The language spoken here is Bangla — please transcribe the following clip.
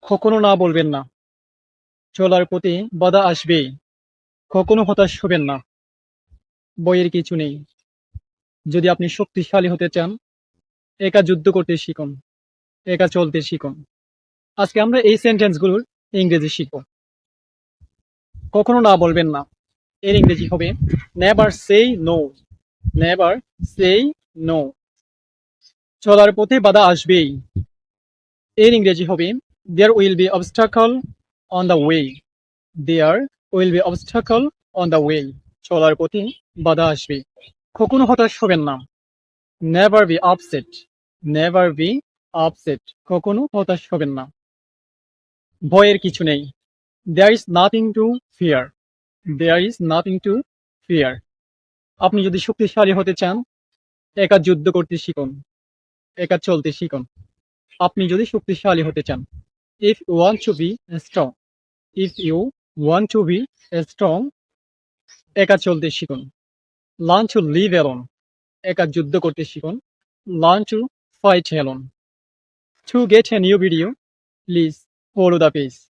কখনো না বলবেন না। চলার পথে বাধা আসবেই। কখনো হতাশ হবেন না। ভয়ের কিছু নেই। যদি আপনি শক্তিশালী হতে চান, একা যুদ্ধ করতে শিখুন। একা চলতে শিখুন। আজকে আমরা এই সেন্টেন্সগুলোর ইংরেজি শিখব। কখনো না বলবেন না। এর ইংরেজি হবে নেভার সেই নো। নেভার সেই নো। চলার পথে বাধা আসবেই। এর ইংরেজি হবে there will be obstacle on the way. There will be obstacle on the way. চলার পথে বাধা আসবে। কখনো হতাশ হবেন না। Never be upset. Never be upset. কখনো হতাশ হবেন না। ভয়ের কিছু নেই। There is nothing to fear. There is nothing to fear. আপনি যদি শক্তিশালী হতে চান, একা যুদ্ধ করতে শিখুন। একা চলতে শিখুন। আপনি যদি শক্তিশালী হতে চান, if you want to be strong, if you want to be strong, একা চলতে শিখুন। Learn to live alone. একা যুদ্ধ করতে শিখুন। Learn to fight alone. To get a new video, please follow the page.